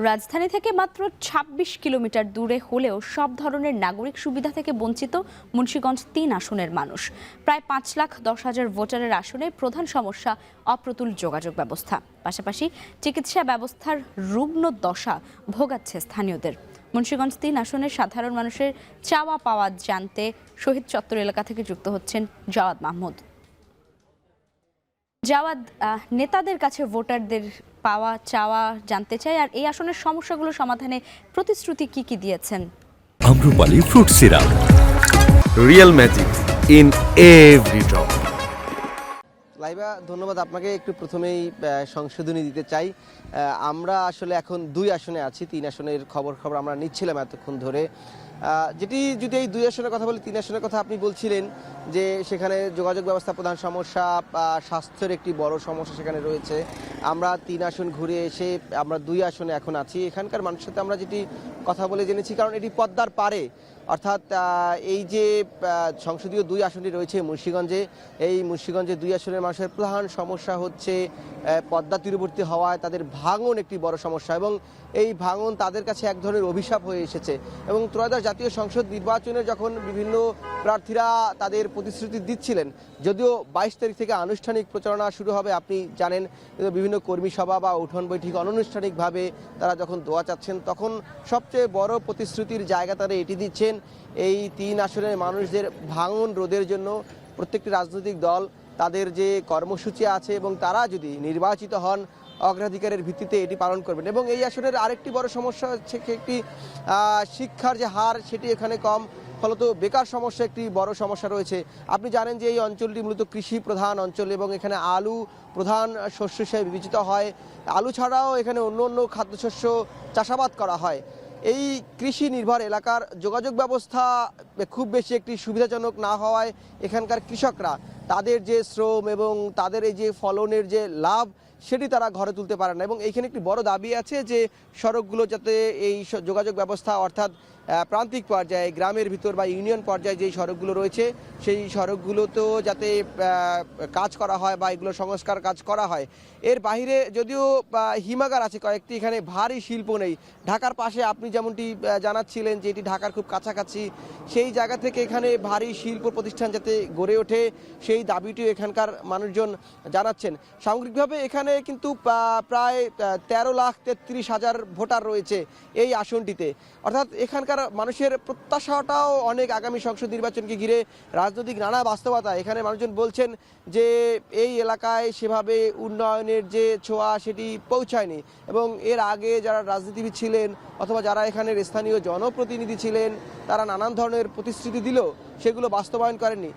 রাজধানী থেকে মাত্র ২৬ কিলোমিটার দূরে হলেও সব ধরনের নাগরিক সুবিধা থেকে বঞ্চিত মুন্সিগঞ্জ ৩ আসনের মানুষ। প্রায় ৫,১০,০০০ ভোটারের আসনে প্রধান সমস্যা অপ্রতুল যোগাযোগ ব্যবস্থা, পাশাপাশি চিকিৎসা ব্যবস্থার রুগ্ন দশা ভোগাচ্ছে স্থানীয়দের। মুন্সিগঞ্জ ৩ আসনের সাধারণ মানুষের চাওয়া পাওয়া জানতে শহীদ চত্বর এলাকা থেকে যুক্ত হচ্ছেন জাওয়াদ মাহমুদ। জাওয়াদ, নেতাদের কাছে ভোটারদের পাওয়া চাওয়া জানতে চাই, আর এই আসনের সমস্যাগুলো সমাধানে প্রতিশ্রুতি কি কি দিয়েছেন? Amrapali fruit syrup, real magic in every drop. Laiba, ধন্যবাদ আপনাকে। একটু প্রথমেই সংশোধনী দিতে চাই। আমরা আসলে এখন ২ আসনে আছি। ৩ আসনের খবর আমরা নিচ্ছিলাম এতক্ষণ ধরে। যদি এই ২ আসনের কথা বলি, ৩ আসনের কথা আপনি বলছিলেন যে সেখানে যোগাযোগ ব্যবস্থা প্রধান সমস্যা, স্বাস্থ্যের একটি বড় সমস্যা সেখানে রয়েছে। আমরা ৩ আসন ঘুরে এসে আমরা ২ আসনে এখন আছি। এখানকার মানুষের সাথে আমরা যেটি কথা বলে জেনেছি, কারণ এটি পদ্মার পারে, অর্থাৎ এই যে সংসদীয় ২ আসনটি রয়েছে মুন্সিগঞ্জে, এই মুন্সিগঞ্জে ২ আসনের মানুষের প্রধান সমস্যা হচ্ছে পদ্মা তীরবর্তী হওয়ায় তাদের ভাঙন একটি বড় সমস্যা, এবং এই ভাঙন তাদের কাছে এক ধরনের অভিশাপ হয়ে এসেছে। এবং ত্রয়োদশ জাতীয় সংসদ নির্বাচনে যখন বিভিন্ন প্রার্থীরা তাদের প্রতিশ্রুতি দিচ্ছিলেন, যদিও ২২ তারিখ থেকে আনুষ্ঠানিক প্রচারণা শুরু হবে আপনি জানেন, কিন্তু বিভিন্ন কর্মী সভা বা উঠোন বৈঠক অনানুষ্ঠানিকভাবে তারা যখন দোয়া চাচ্ছেন, তখন সবচেয়ে বড় প্রতিশ্রুতির জায়গা তারা এটি দিচ্ছেন এই ৩ আসনের মানুষদের ভাঙন রোধের জন্য প্রত্যেকটি রাজনৈতিক দল তাদের যে কর্মসূচি আছে এবং তারা যদি নির্বাচিত হন অগ্রাধিকারের ভিত্তিতে এটি পালন করবেন। এবং এই আসনের আরেকটি বড় সমস্যা হচ্ছে একটি শিক্ষার যে হার সেটি এখানে কম, ফলত বেকার সমস্যা একটি বড় সমস্যা রয়েছে। আপনি জানেন যে এই অঞ্চলটি মূলত কৃষি প্রধান অঞ্চল এবং এখানে আলু প্রধান শস্য হিসেবে বিবেচিত হয়। আলু ছাড়াও এখানে অন্য অন্য খাদ্যশস্য চাষাবাদ করা হয়। এই কৃষি নির্ভর এলাকার যোগাযোগ ব্যবস্থা খুব বেশি একটি সুবিধাজনক না হওয়ায় এখানকার কৃষকরা তাদের যে শ্রম এবং তাদের এই যে ফলনের যে লাভ সেটি তারা ঘরে তুলতে পারে না। এবং এইখানে একটি বড় দাবি আছে যে সড়কগুলো যাতে এই যোগাযোগ ব্যবস্থা, অর্থাৎ প্রান্তিক পর্যায়ে গ্রামের ভিতর বা ইউনিয়ন পর্যায়ে যেই সড়কগুলো রয়েছে সেই সড়কগুলোতেও যাতে কাজ করা হয় বা এগুলো সংস্কার কাজ করা হয়। এর বাইরে যদিও হিমাগার আছে কয়েকটি, এখানে ভারী শিল্প নেই। ঢাকার পাশে আপনি যেমনটি জানাচ্ছিলেন যে এটি ঢাকার খুব কাছাকাছি, সেই জায়গা থেকে এখানে ভারী শিল্প প্রতিষ্ঠান যাতে গড়ে ওঠে সেই দাবিটিও এখানকার মানুষজন জানাচ্ছেন। সামগ্রিকভাবে এখানে কিন্তু প্রায় 13,33,000 ভোটার রয়েছে এই আসনটিতে, অর্থাৎ এখানকার মানুষের প্রত্যাশাটাও অনেক আগামী সংসদ নির্বাচনকে ঘিরে রাজনৈতিক নানা বাস্তবতা। এখানে মানুষজন বলছেন যে এই এলাকায় সেভাবে উন্নয়নের যে ছোঁয়া সেটি পৌঁছায়নি, এবং এর আগে যারা রাজনীতিবিদ ছিলেন অথবা যারা এখানের স্থানীয় জনপ্রতিনিধি ছিলেন তারা নানান ধরনের প্রতিশ্রুতি দিলেও সেগুলো বাস্তবায়ন করেননি।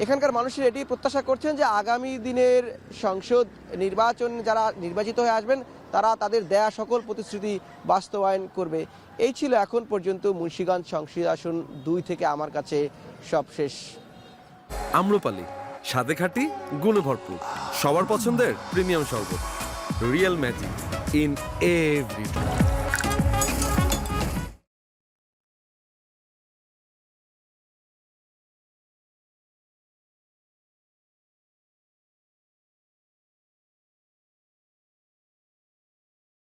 এখানকার মানুষের এটি প্রত্যাশা করছেন যে আগামী দিনের সংসদ নির্বাচন যারা নির্বাচিত হয়ে আসবেন তারা তাদের দেয়া সকল প্রতিশ্রুতি বাস্তবায়ন করবে। এই ছিল এখন পর্যন্ত মুন্সিগঞ্জ সংসদ আসন ২ থেকে আমার কাছে সবশেষ। আম্রপালি, স্বাদে খাঁটি, গুণে ভরপুর, সবার পছন্দের প্রিমিয়াম শরবত, real magic in every drop.